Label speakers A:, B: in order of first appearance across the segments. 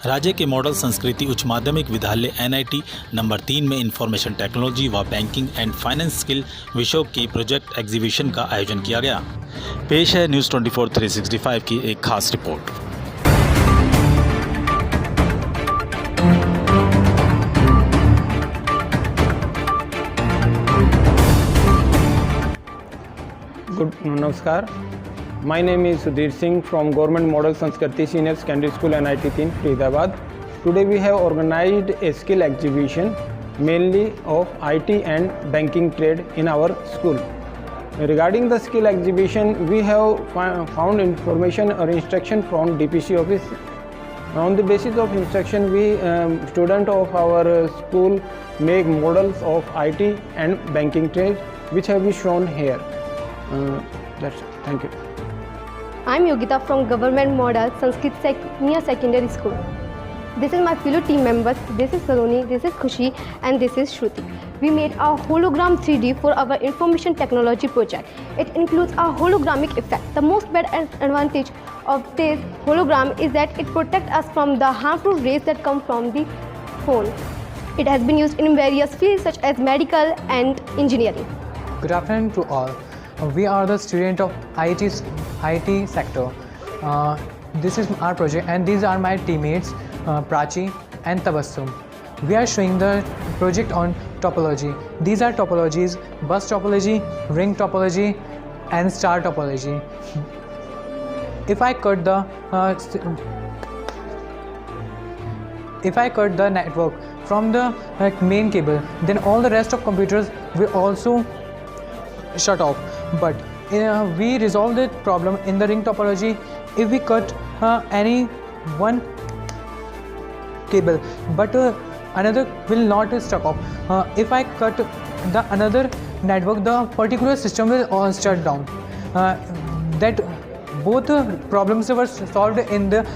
A: राज्य के मॉडल संस्कृति उच्च माध्यमिक विद्यालय NIT नंबर 3 में इंफॉर्मेशन टेक्नोलॉजी व बैंकिंग एंड फाइनेंस स्किल विषयों की प्रोजेक्ट एग्जीबिशन का आयोजन किया गया। पेश है न्यूज़ 24 365 की एक खास report.
B: Namaskar. My name is Sudhir Singh from Government Model Sanskriti Senior Secondary School NIT 3 Faridabad. Today we have organized a skill exhibition mainly of IT and banking trade in our school. Regarding the skill exhibition, we have found information or instruction from DPC office. On the basis of instruction, we students of our school make models of IT and banking trade, which have been shown here. That's it. Thank you.
C: I'm Yogita from Government Model Sanskrit Senior Secondary School. This is my fellow team members. This is Saloni, this is Khushi, and this is Shruti. We made a hologram 3D for our information technology project. It includes a hologramic effect. The most bad advantage of this hologram is that it protects us from the harmful rays that come from the phone. It has been used in various fields such as medical and engineering.
D: Good afternoon to all. We are the student of IT sector. This is our project and these are my teammates Prachi and Tabassum. We are showing the project on topology. These are topologies: bus topology, ring topology and star topology. If I cut the network from the main cable, then all the rest of computers will also shut off. But we resolve the problem in the ring topology. If we cut any one cable but another will not stuck off, if I cut the another network, the particular system will all shut down. That both problems were solved in the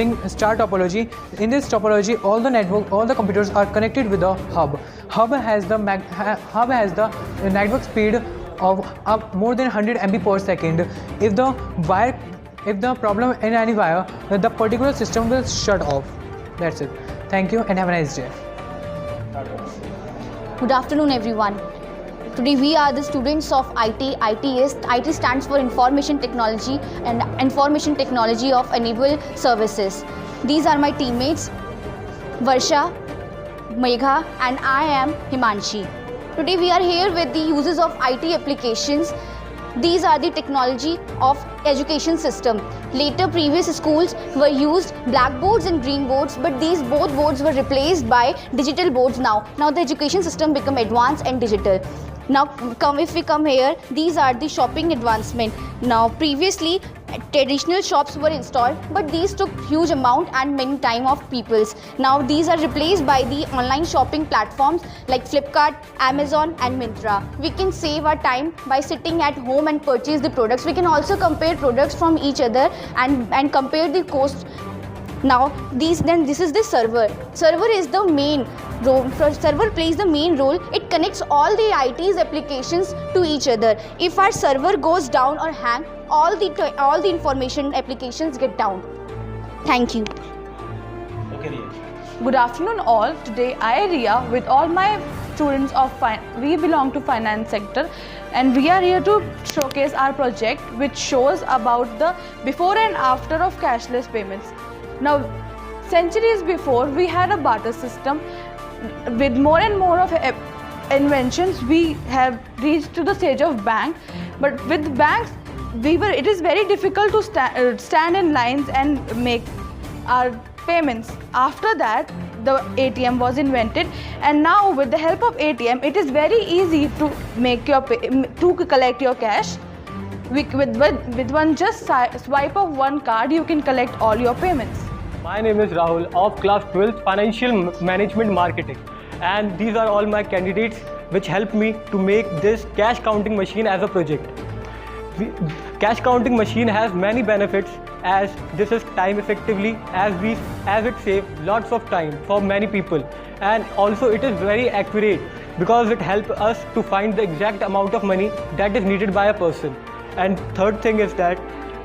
D: ring star topology. In this topology, all the computers are connected with a hub. Hub has the network speed of up more than 100 MB per second. If the problem in any wire, the particular system will shut off. That's it. Thank you and have a nice day.
E: Good afternoon, everyone. Today we are the students of IT. IT stands for Information Technology and Information Technology of Enabled Services. These are my teammates Varsha, Megha, and I am Himanshi. Today we are here with the uses of IT applications. These are the technology of education system. Later previous schools were used blackboards and green boards, but these both boards were replaced by digital boards now. Now the education system become advanced and digital. Now if we come here, these are the shopping advancement. Now previously traditional shops were installed, but these took huge amount and many time of peoples. Now these are replaced by the online shopping platforms like Flipkart, Amazon and Myntra. We can save our time by sitting at home and purchase the products. We can also compare products from each other and compare the cost. Now this is the server. Server is the main role. Server plays the main role. It connects all the IT's applications to each other. If our server goes down or hang, all the information applications get down. Thank you.
F: Good afternoon all. Today I, Riya, with all my students of we belong to finance sector, and we are here to showcase our project which shows about the before and after of cashless payments. Now, centuries before, we had a barter system. With more and more of inventions, we have reached to the stage of bank. But with banks, it is very difficult to stand in lines and make our payments. After that, the ATM was invented, and now with the help of ATM, it is very easy to make to collect your cash. With one just swipe of one card, you can collect all your payments.
G: My name is Rahul of class 12th Financial Management Marketing, and these are all my candidates which helped me to make this cash counting machine as a project. Cash counting machine has many benefits, as this is time effectively, as it saves lots of time for many people, and also it is very accurate because it helps us to find the exact amount of money that is needed by a person. And third thing is that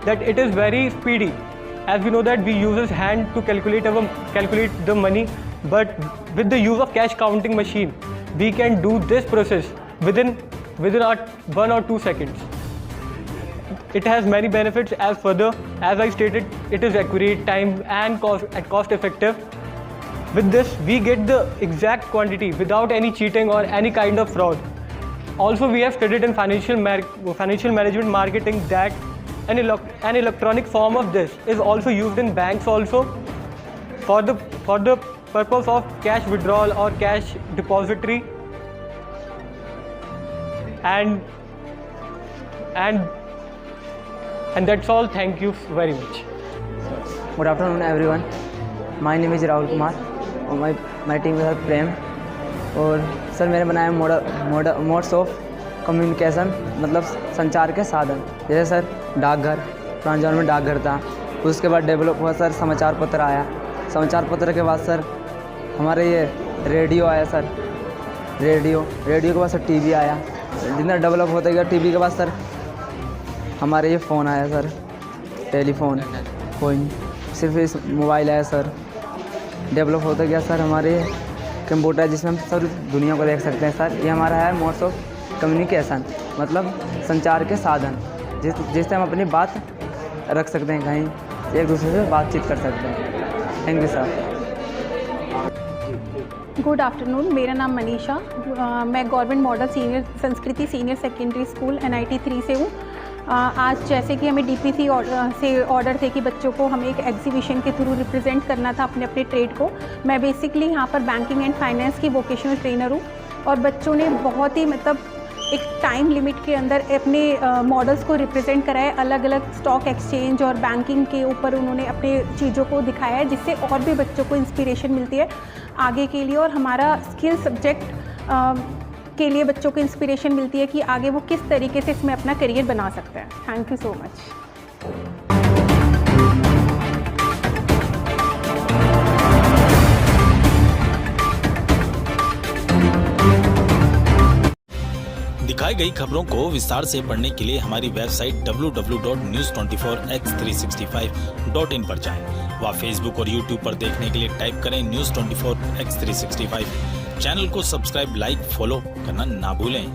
G: it is very speedy. as we know that we use hand to calculate the money, but with the use of cash counting machine, we can do this process within our 1 or 2 seconds. It has many benefits. As I stated, it is accurate, time and cost effective. With this, we get the exact quantity without any cheating or any kind of fraud. Also, we have studied in financial management marketing that an electronic form of this is also used in banks also for the purpose of cash withdrawal or cash depository. And that's all. Thank you very much.
H: Good afternoon, everyone. My name is Rahul Kumar और my team is प्रेम। और sir मैंने बनाया modes of communication, मतलब संचार के साधन। जैसे sir डाकघर, पुराने ज़माने में डाकघर था, उसके बाद डेवलप हुआ सर समाचार पत्र आया। समाचार पत्र के बाद सर हमारे ये रेडियो आया सर, रेडियो के बाद सर टीवी आया। जितना डेवलप होता गया टीवी के बाद सर हमारे ये फ़ोन आया सर, टेलीफोन, कोई नहीं, सिर्फ इस मोबाइल आया सर। डेवलप होता गया सर हमारे कंप्यूटर, जिसमें हम सर दुनिया को देख सकते हैं सर। ये हमारा है मोड्स ऑफ कम्युनिकेशन, मतलब संचार के साधन, जिससे हम अपनी बात रख सकते हैं, कहीं एक दूसरे से बातचीत कर सकते हैं। Thank you sir.
I: Good afternoon, मेरा नाम मनीषा, मैं गवर्नमेंट मॉडल संस्कृति सीनियर सेकेंडरी स्कूल NIT 3 से हूँ। आज जैसे कि हमें DPC से ऑर्डर थे कि बच्चों को हमें एक एग्जीबिशन के थ्रू रिप्रेजेंट करना था अपने ट्रेड को। मैं बेसिकली यहाँ पर बैंकिंग एंड फाइनेंस की वोकेशनल ट्रेनर हूँ और बच्चों ने बहुत ही मतलब एक टाइम लिमिट के अंदर अपने मॉडल्स को रिप्रेजेंट कराया। अलग अलग स्टॉक एक्सचेंज और बैंकिंग के ऊपर उन्होंने अपने चीज़ों को दिखाया है, जिससे और भी बच्चों को इंस्पिरेशन मिलती है आगे के लिए, और हमारा स्किल सब्जेक्ट के लिए बच्चों को इंस्पिरेशन मिलती है कि आगे वो किस तरीके से इसमें अपना करियर बना सकते हैं। Thank you so much.
A: दिखाई गई खबरों को विस्तार से पढ़ने के लिए हमारी वेबसाइट www.news24x365.in पर जाएं। व फेसबुक और यूट्यूब पर देखने के लिए टाइप करें News 24x365। चैनल को सब्सक्राइब, लाइक, फॉलो करना ना भूलें।